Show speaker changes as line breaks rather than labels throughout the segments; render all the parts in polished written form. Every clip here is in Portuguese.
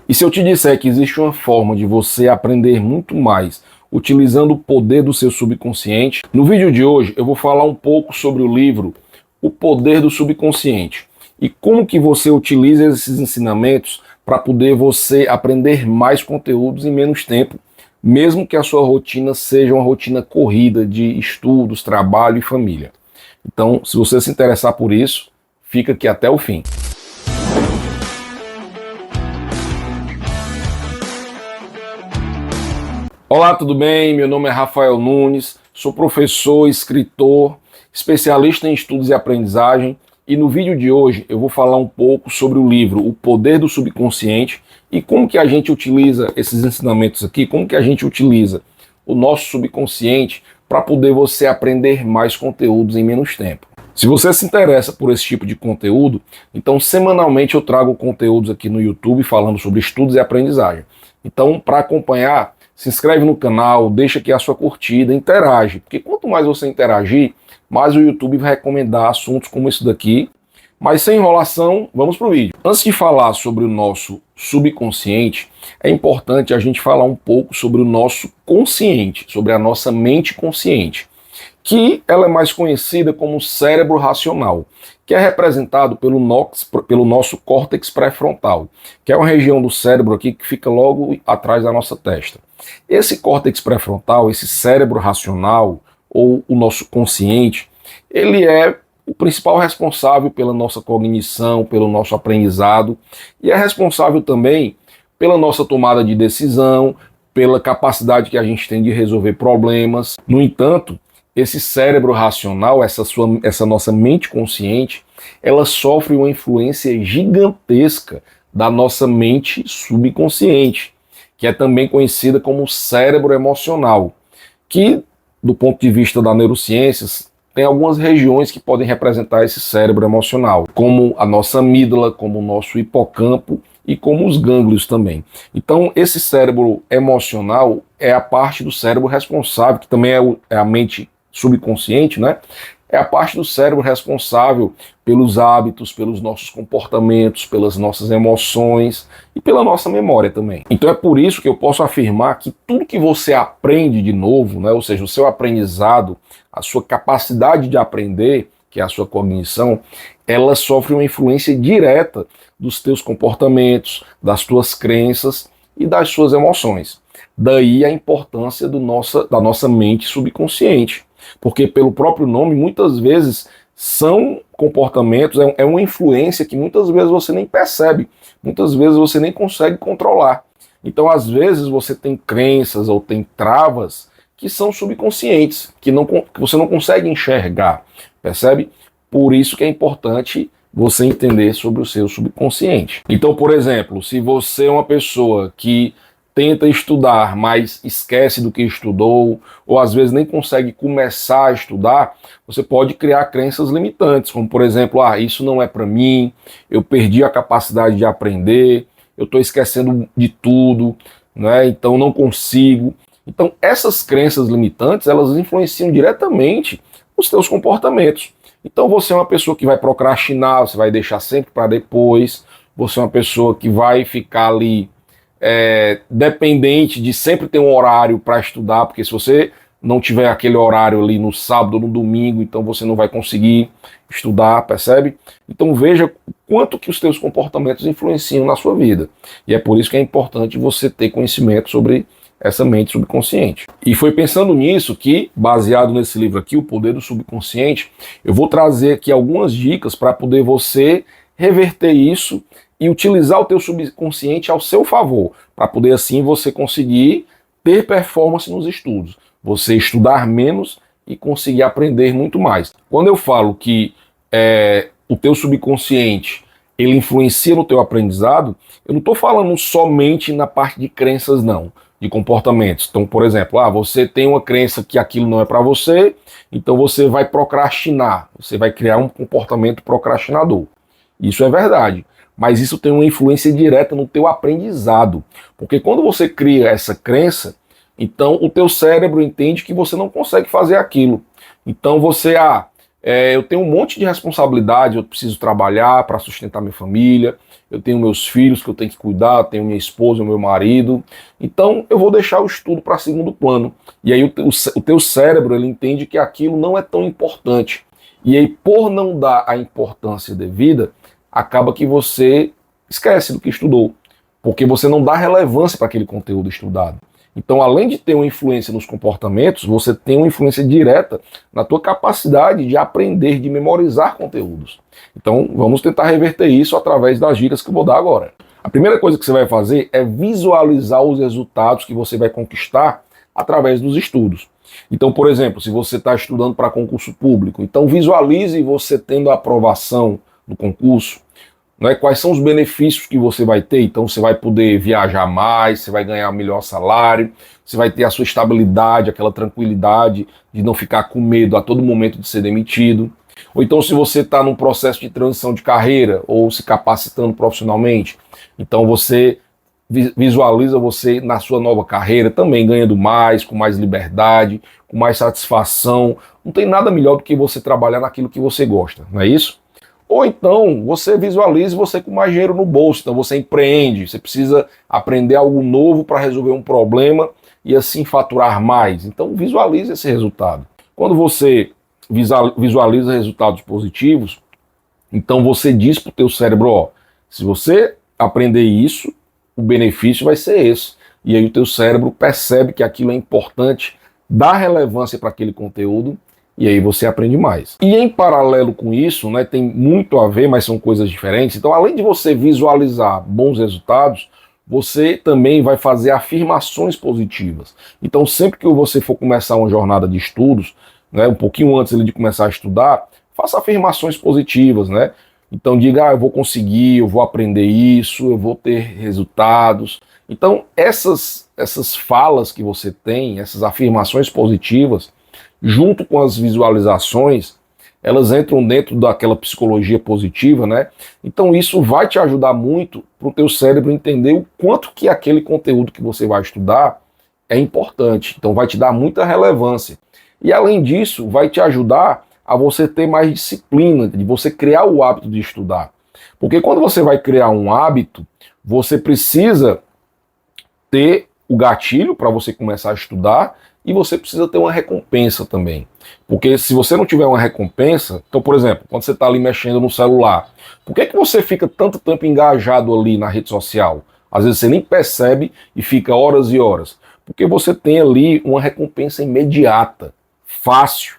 E se eu te disser que existe uma forma de você aprender muito mais utilizando o poder do seu subconsciente, no vídeo de hoje eu vou falar um pouco sobre o livro O Poder do Subconsciente e como que você utiliza esses ensinamentos para poder você aprender mais conteúdos em menos tempo, mesmo que a sua rotina seja uma rotina corrida de estudos, trabalho e família. Então, se você se interessar por isso, fica aqui até o fim. Olá, tudo bem? Meu nome é Rafael Nunes, sou professor, escritor, especialista em estudos e aprendizagem, e no vídeo de hoje eu vou falar um pouco sobre o livro O Poder do Subconsciente e como que a gente utiliza esses ensinamentos aqui, como que a gente utiliza o nosso subconsciente para poder você aprender mais conteúdos em menos tempo. Se você se interessa por esse tipo de conteúdo, então semanalmente eu trago conteúdos aqui no YouTube falando sobre estudos e aprendizagem. Então, para acompanhar, se inscreve no canal, deixa aqui a sua curtida, interage, porque quanto mais você interagir, mais o YouTube vai recomendar assuntos como esse daqui. Mas sem enrolação, vamos para o vídeo. Antes de falar sobre o nosso subconsciente, é importante a gente falar um pouco sobre o nosso consciente, sobre a nossa mente consciente, que ela é mais conhecida como cérebro racional, que é representado pelo nosso córtex pré-frontal, que é uma região do cérebro aqui que fica logo atrás da nossa testa. Esse córtex pré-frontal, esse cérebro racional, ou o nosso consciente, ele é o principal responsável pela nossa cognição, pelo nosso aprendizado, e é responsável também pela nossa tomada de decisão, pela capacidade que a gente tem de resolver problemas. No entanto, esse cérebro racional, essa nossa mente consciente, ela sofre uma influência gigantesca da nossa mente subconsciente, que é também conhecida como cérebro emocional, que, do ponto de vista das neurociências, tem algumas regiões que podem representar esse cérebro emocional, como a nossa amígdala, como o nosso hipocampo e como os gânglios também. Então, esse cérebro emocional é a parte do cérebro responsável, que também é a mente subconsciente, né? É a parte do cérebro responsável pelos hábitos, pelos nossos comportamentos, pelas nossas emoções e pela nossa memória também. Então é por isso que eu posso afirmar que tudo que você aprende de novo, né, ou seja, o seu aprendizado, a sua capacidade de aprender, que é a sua cognição, ela sofre uma influência direta dos teus comportamentos, das tuas crenças e das suas emoções. Daí a importância da nossa mente subconsciente. Porque pelo próprio nome, muitas vezes são comportamentos, é uma influência que muitas vezes você nem percebe, muitas vezes você nem consegue controlar. Então, às vezes, você tem crenças ou tem travas que são subconscientes, que você não consegue enxergar, percebe? Por isso que é importante você entender sobre o seu subconsciente. Então, por exemplo, se você é uma pessoa que tenta estudar, mas esquece do que estudou, ou às vezes nem consegue começar a estudar, você pode criar crenças limitantes, como por exemplo, isso não é para mim, eu perdi a capacidade de aprender, eu estou esquecendo de tudo, né? Então não consigo. Então essas crenças limitantes, elas influenciam diretamente os teus comportamentos. Então você é uma pessoa que vai procrastinar, você vai deixar sempre para depois, você é uma pessoa que vai ficar ali dependente de sempre ter um horário para estudar, porque se você não tiver aquele horário ali no sábado ou no domingo, então você não vai conseguir estudar, percebe? Então veja o quanto que os teus comportamentos influenciam na sua vida. E é por isso que é importante você ter conhecimento sobre essa mente subconsciente. E foi pensando nisso que, baseado nesse livro aqui, O Poder do Subconsciente, eu vou trazer aqui algumas dicas para poder você reverter isso e utilizar o teu subconsciente ao seu favor, para poder assim você conseguir ter performance nos estudos, você estudar menos e conseguir aprender muito mais. Quando eu falo que o teu subconsciente ele influencia no teu aprendizado, eu não estou falando somente na parte de crenças não, de comportamentos. Então, por exemplo, você tem uma crença que aquilo não é para você, então você vai procrastinar, você vai criar um comportamento procrastinador. Isso é verdade. Mas isso tem uma influência direta no teu aprendizado. Porque quando você cria essa crença, então o teu cérebro entende que você não consegue fazer aquilo. Então você, eu tenho um monte de responsabilidade, eu preciso trabalhar para sustentar minha família, eu tenho meus filhos que eu tenho que cuidar, tenho minha esposa, meu marido, então eu vou deixar o estudo para segundo plano. E aí o teu cérebro, ele entende que aquilo não é tão importante. E aí, por não dar a importância devida, acaba que você esquece do que estudou, porque você não dá relevância para aquele conteúdo estudado. Então, além de ter uma influência nos comportamentos, você tem uma influência direta na tua capacidade de aprender, de memorizar conteúdos. Então, vamos tentar reverter isso através das dicas que eu vou dar agora. A primeira coisa que você vai fazer é visualizar os resultados que você vai conquistar através dos estudos. Então, por exemplo, se você está estudando para concurso público, então visualize você tendo a aprovação no concurso, né? Quais são os benefícios que você vai ter? Então você vai poder viajar mais, você vai ganhar melhor salário, você vai ter a sua estabilidade, aquela tranquilidade de não ficar com medo a todo momento de ser demitido. Ou então se você está num processo de transição de carreira ou se capacitando profissionalmente, então você visualiza você na sua nova carreira também ganhando mais, com mais liberdade, com mais satisfação. Não tem nada melhor do que você trabalhar naquilo que você gosta, não é isso? Ou então você visualiza você com mais dinheiro no bolso, então você empreende, você precisa aprender algo novo para resolver um problema e assim faturar mais. Então visualize esse resultado. Quando você visualiza resultados positivos, então você diz para o teu cérebro, ó, se você aprender isso, o benefício vai ser esse. E aí o teu cérebro percebe que aquilo é importante, dá relevância para aquele conteúdo, e aí você aprende mais. E em paralelo com isso, né, tem muito a ver, mas são coisas diferentes. Então, além de você visualizar bons resultados, você também vai fazer afirmações positivas. Então, sempre que você for começar uma jornada de estudos, né, um pouquinho antes de começar a estudar, faça afirmações positivas, né? Então diga, eu vou conseguir, eu vou aprender isso, eu vou ter resultados. Então, essas falas que você tem, essas afirmações positivas, junto com as visualizações, elas entram dentro daquela psicologia positiva, né? Então isso vai te ajudar muito para o teu cérebro entender o quanto que aquele conteúdo que você vai estudar é importante. Então vai te dar muita relevância. E além disso, vai te ajudar a você ter mais disciplina, de você criar o hábito de estudar. Porque quando você vai criar um hábito, você precisa ter o gatilho para você começar a estudar, e você precisa ter uma recompensa também. Porque se você não tiver uma recompensa, então, por exemplo, quando você está ali mexendo no celular, por que você fica tanto tempo engajado ali na rede social? Às vezes você nem percebe e fica horas e horas. Porque você tem ali uma recompensa imediata, fácil.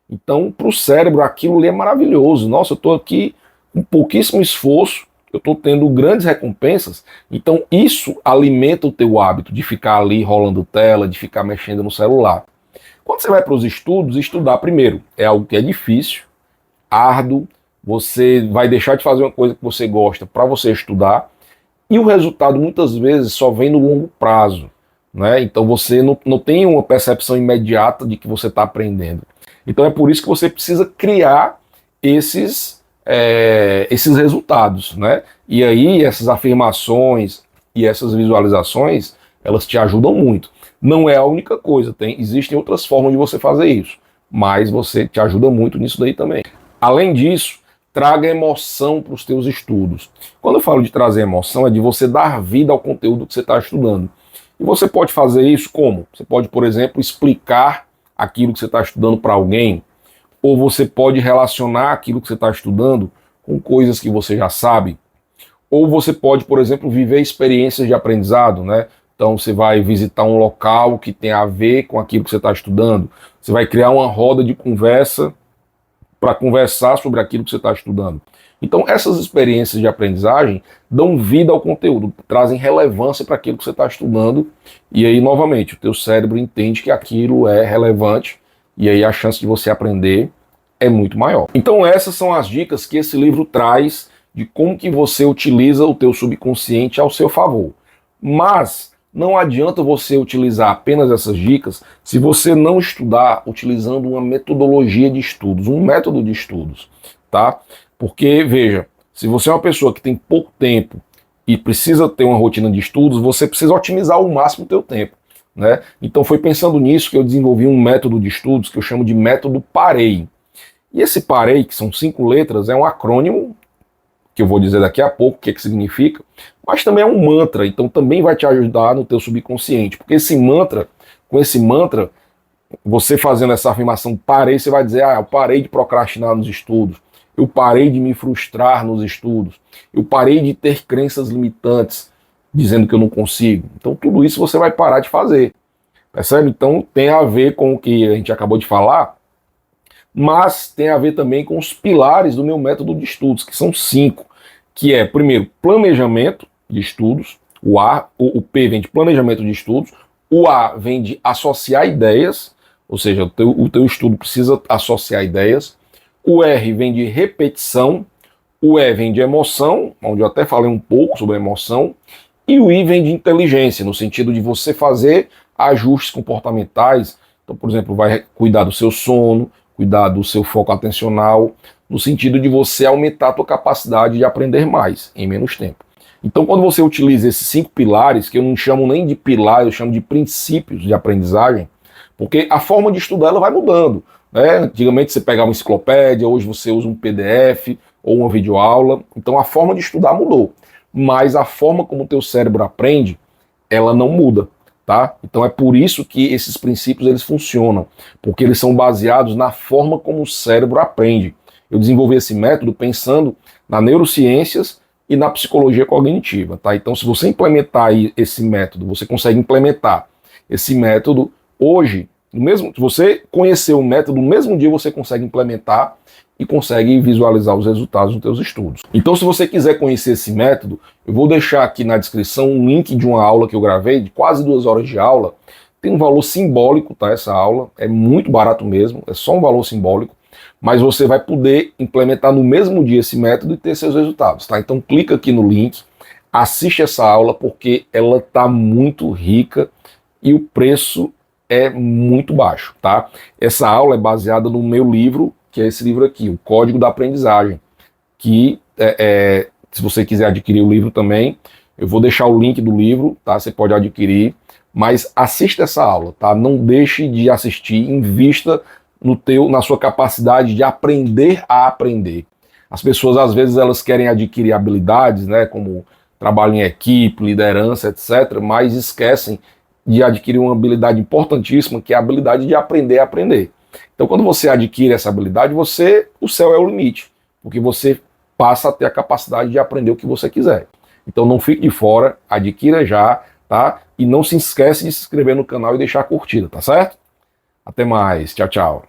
Então, para o cérebro, aquilo ali é maravilhoso. Nossa, eu estou aqui com pouquíssimo esforço, eu estou tendo grandes recompensas, então isso alimenta o teu hábito de ficar ali rolando tela, de ficar mexendo no celular. Quando você vai para os estudos, estudar primeiro é algo que é difícil, árduo, você vai deixar de fazer uma coisa que você gosta para você estudar, e o resultado muitas vezes só vem no longo prazo, né? Então você não tem uma percepção imediata de que você está aprendendo. Então é por isso que você precisa criar esses resultados, né? E aí essas afirmações e essas visualizações, elas te ajudam muito. Não é a única coisa, existem outras formas de você fazer isso, mas você te ajuda muito nisso daí também. Além disso, traga emoção para os teus estudos. Quando eu falo de trazer emoção, é de você dar vida ao conteúdo que você está estudando. E você pode fazer isso como? Você pode, por exemplo, explicar aquilo que você está estudando para alguém, ou você pode relacionar aquilo que você está estudando com coisas que você já sabe, ou você pode, por exemplo, viver experiências de aprendizado, né? Então você vai visitar um local que tem a ver com aquilo que você está estudando, você vai criar uma roda de conversa para conversar sobre aquilo que você está estudando. Então essas experiências de aprendizagem dão vida ao conteúdo, trazem relevância para aquilo que você está estudando, e aí novamente o teu cérebro entende que aquilo é relevante, e aí a chance de você aprender é muito maior. Então essas são as dicas que esse livro traz de como que você utiliza o teu subconsciente ao seu favor. Mas não adianta você utilizar apenas essas dicas se você não estudar utilizando uma metodologia de estudos, um método de estudos, tá? Porque, veja, se você é uma pessoa que tem pouco tempo e precisa ter uma rotina de estudos, você precisa otimizar ao máximo o teu tempo, né? Então foi pensando nisso que eu desenvolvi um método de estudos que eu chamo de método PAREI. E esse PAREI, que são 5 letras, é um acrônimo que eu vou dizer daqui a pouco o que significa, mas também é um mantra, então também vai te ajudar no teu subconsciente, porque com esse mantra, você fazendo essa afirmação, parei, você vai dizer, eu parei de procrastinar nos estudos, eu parei de me frustrar nos estudos, eu parei de ter crenças limitantes, dizendo que eu não consigo. Então tudo isso você vai parar de fazer, percebe? Então tem a ver com o que a gente acabou de falar, mas tem a ver também com os pilares do meu método de estudos, que são 5, que é, primeiro, planejamento de estudos, o P vem de planejamento de estudos, o A vem de associar ideias, ou seja, o teu estudo precisa associar ideias, o R vem de repetição, o E vem de emoção, onde eu até falei um pouco sobre a emoção, e o I vem de inteligência, no sentido de você fazer ajustes comportamentais. Então, por exemplo, vai cuidar do seu sono, cuidar do seu foco atencional, no sentido de você aumentar a tua capacidade de aprender mais, em menos tempo. Então, quando você utiliza esses 5 pilares, que eu não chamo nem de pilar, eu chamo de princípios de aprendizagem, porque a forma de estudar ela vai mudando, né? Antigamente você pegava uma enciclopédia, hoje você usa um PDF ou uma videoaula, então a forma de estudar mudou, mas a forma como o teu cérebro aprende, ela não muda. Tá? Então é por isso que esses princípios eles funcionam, porque eles são baseados na forma como o cérebro aprende. Eu desenvolvi esse método pensando na neurociências e na psicologia cognitiva. Tá? Então se você implementar aí esse método, você consegue implementar esse método hoje, se você conhecer o método, no mesmo dia você consegue implementar e consegue visualizar os resultados dos teus estudos. Então, se você quiser conhecer esse método, eu vou deixar aqui na descrição um link de uma aula que eu gravei, de quase 2 horas de aula. Tem um valor simbólico, tá? Essa aula é muito barato mesmo, é só um valor simbólico, mas você vai poder implementar no mesmo dia esse método e ter seus resultados, tá? Então, clica aqui no link, assiste essa aula, porque ela tá muito rica e o preço é muito baixo, tá? Essa aula é baseada no meu livro, que é esse livro aqui, o Código da Aprendizagem, que se você quiser adquirir o livro também, eu vou deixar o link do livro, tá? Você pode adquirir, mas assista essa aula, tá? Não deixe de assistir, invista na sua capacidade de aprender a aprender. As pessoas, às vezes, elas querem adquirir habilidades, né, como trabalho em equipe, liderança, etc., mas esquecem de adquirir uma habilidade importantíssima, que é a habilidade de aprender a aprender. Então, quando você adquire essa habilidade, o céu é o limite, porque você passa a ter a capacidade de aprender o que você quiser. Então, não fique de fora, adquira já, tá? E não se esquece de se inscrever no canal e deixar a curtida, tá certo? Até mais, tchau, tchau.